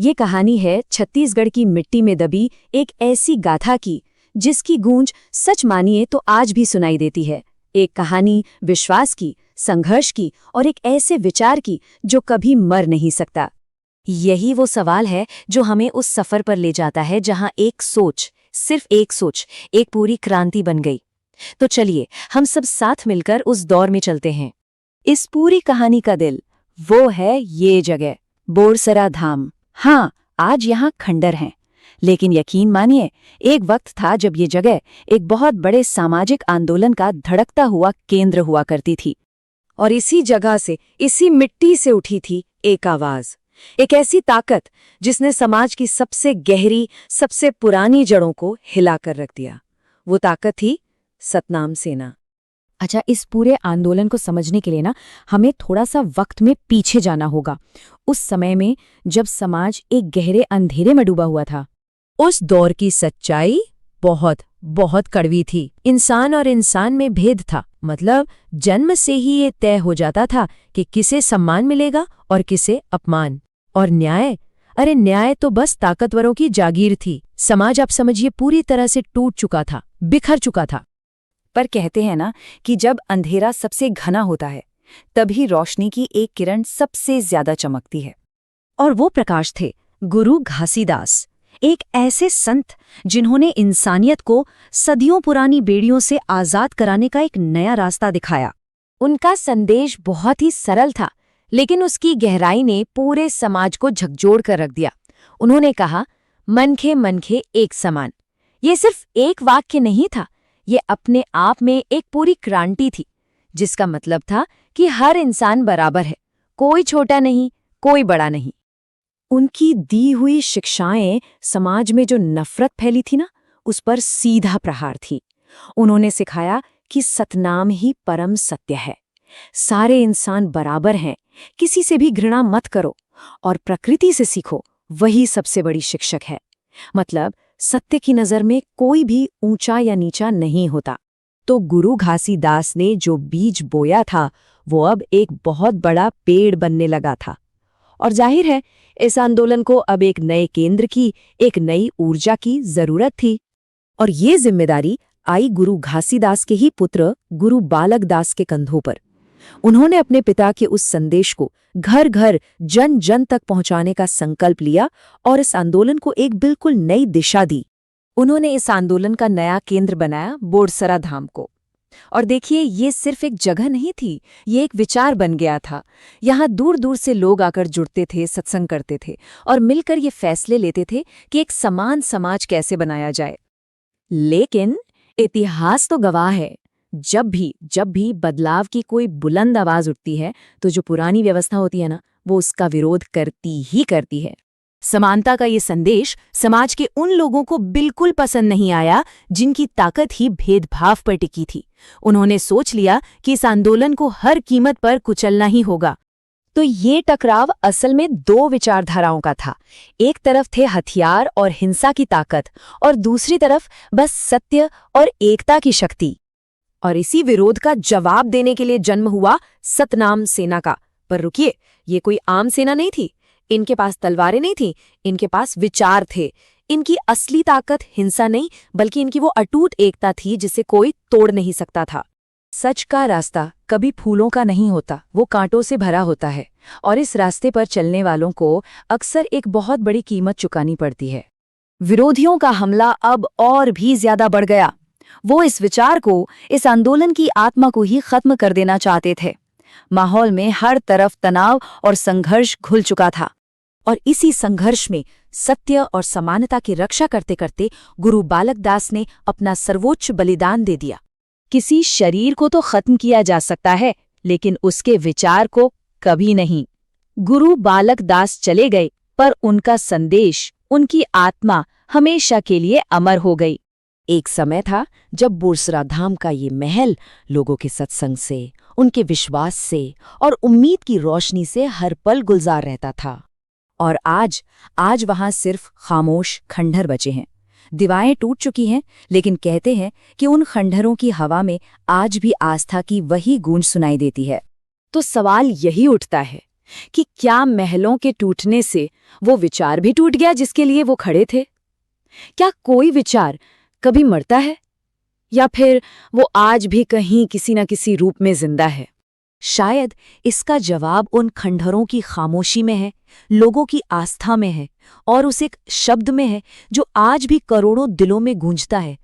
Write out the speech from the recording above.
ये कहानी है छत्तीसगढ़ की मिट्टी में दबी एक ऐसी गाथा की जिसकी गूंज सच मानिए तो आज भी सुनाई देती है। एक कहानी विश्वास की, संघर्ष की और एक ऐसे विचार की जो कभी मर नहीं सकता। यही वो सवाल है जो हमें उस सफर पर ले जाता है जहां एक सोच, सिर्फ एक सोच, एक पूरी क्रांति बन गई। तो चलिए हम सब साथ मिलकर उस दौर में चलते हैं। इस पूरी कहानी का दिल वो है ये जगह, बोरसरा धाम। हाँ, आज यहाँ खंडर हैं, लेकिन यकीन मानिए एक वक्त था जब ये जगह एक बहुत बड़े सामाजिक आंदोलन का धड़कता हुआ केंद्र हुआ करती थी। और इसी जगह से, इसी मिट्टी से उठी थी एक आवाज, एक ऐसी ताकत जिसने समाज की सबसे गहरी, सबसे पुरानी जड़ों को हिलाकर रख दिया। वो ताकत थी सतनाम सेना। अच्छा, इस पूरे आंदोलन को समझने के लिए हमें थोड़ा सा वक्त में पीछे जाना होगा, उस समय में जब समाज एक गहरे अंधेरे में डूबा हुआ था। उस दौर की सच्चाई बहुत बहुत कड़वी थी। इंसान और इंसान में भेद था। मतलब जन्म से ही ये तय हो जाता था कि किसे सम्मान मिलेगा और किसे अपमान। और न्याय, अरे न्याय तो बस ताकतवरों की जागीर थी। समाज आप समझिए पूरी तरह से टूट चुका था, बिखर चुका था। पर कहते हैं कि जब अंधेरा सबसे घना होता है तभी रोशनी की एक किरण सबसे ज्यादा चमकती है। और वो प्रकाश थे गुरु घासीदास, एक ऐसे संत जिन्होंने इंसानियत को सदियों पुरानी बेड़ियों से आजाद कराने का एक नया रास्ता दिखाया। उनका संदेश बहुत ही सरल था, लेकिन उसकी गहराई ने पूरे समाज को झकझोर कर रख दिया। उन्होंने कहा, मनखे एक समान। ये सिर्फ एक वाक्य नहीं था, ये अपने आप में एक पूरी क्रांति थी, जिसका मतलब था कि हर इंसान बराबर है, कोई छोटा नहीं, कोई बड़ा नहीं। उनकी दी हुई शिक्षाएं समाज में जो नफरत फैली थी उस पर सीधा प्रहार थी। उन्होंने सिखाया कि सतनाम ही परम सत्य है, सारे इंसान बराबर हैं, किसी से भी घृणा मत करो और प्रकृति से सीखो, वही सबसे बड़ी शिक्षक है। मतलब सत्य की नज़र में कोई भी ऊंचा या नीचा नहीं होता। तो गुरु घासीदास ने जो बीज बोया था वो अब एक बहुत बड़ा पेड़ बनने लगा था। और जाहिर है इस आंदोलन को अब एक नए केंद्र की, एक नई ऊर्जा की जरूरत थी। और ये जिम्मेदारी आई गुरु घासीदास के ही पुत्र गुरु बालक दास के कंधों पर। उन्होंने अपने पिता के उस संदेश को घर घर, जन जन तक पहुंचाने का संकल्प लिया और इस आंदोलन को एक बिल्कुल नई दिशा दी। उन्होंने इस आंदोलन का नया केंद्र बनाया बोरसरा धाम को। और देखिए, ये सिर्फ एक जगह नहीं थी, ये एक विचार बन गया था। यहाँ दूर दूर से लोग आकर जुड़ते थे, सत्संग करते थे और मिलकर ये फैसले लेते थे कि एक समान समाज कैसे बनाया जाए। लेकिन इतिहास तो गवाह है, जब भी बदलाव की कोई बुलंद आवाज उठती है तो जो पुरानी व्यवस्था होती है वो उसका विरोध करती ही करती है। समानता का ये संदेश समाज के उन लोगों को बिल्कुल पसंद नहीं आया जिनकी ताकत ही भेदभाव पर टिकी थी। उन्होंने सोच लिया कि इस आंदोलन को हर कीमत पर कुचलना ही होगा। तो ये टकराव असल में दो विचारधाराओं का था। एक तरफ थे हथियार और हिंसा की ताकत और दूसरी तरफ बस सत्य और एकता की शक्ति। और इसी विरोध का जवाब देने के लिए जन्म हुआ सतनाम सेना का। पर रुकिए, ये कोई आम सेना नहीं थी। इनके पास तलवारें नहीं थी, इनके पास विचार थे। इनकी असली ताकत हिंसा नहीं, बल्कि इनकी वो अटूट एकता थी जिसे कोई तोड़ नहीं सकता था। सच का रास्ता कभी फूलों का नहीं होता, वो कांटों से भरा होता है। और इस रास्ते पर चलने वालों को अक्सर एक बहुत बड़ी कीमत चुकानी पड़ती है। विरोधियों का हमला अब और भी ज्यादा बढ़ गया। वो इस विचार को, इस आंदोलन की आत्मा को ही खत्म कर देना चाहते थे। माहौल में हर तरफ तनाव और संघर्ष घुल चुका था। और इसी संघर्ष में सत्य और समानता की रक्षा करते करते गुरु बालक दास ने अपना सर्वोच्च बलिदान दे दिया। किसी शरीर को तो खत्म किया जा सकता है, लेकिन उसके विचार को कभी नहीं। गुरु बालक दास चले गए, पर उनका संदेश, उनकी आत्मा हमेशा के लिए अमर हो गई। एक समय था जब बोरसरा धाम का ये महल लोगों के सत्संग से, उनके विश्वास से और उम्मीद की रोशनी से हर पल गुलजार रहता था। और आज वहां सिर्फ खामोश खंडहर बचे हैं। दीवारें टूट चुकी हैं, लेकिन कहते हैं कि उन खंडहरों की हवा में आज भी आस्था की वही गूंज सुनाई देती है। तो सवाल यही उठता है कि क्या महलों के टूटने से वो विचार भी टूट गया जिसके लिए वो खड़े थे? क्या कोई विचार कभी मरता है, या फिर वो आज भी कहीं किसी न किसी रूप में जिंदा है? शायद इसका जवाब उन खंडहरों की खामोशी में है, लोगों की आस्था में है और उस एक शब्द में है जो आज भी करोड़ों दिलों में गूंजता है,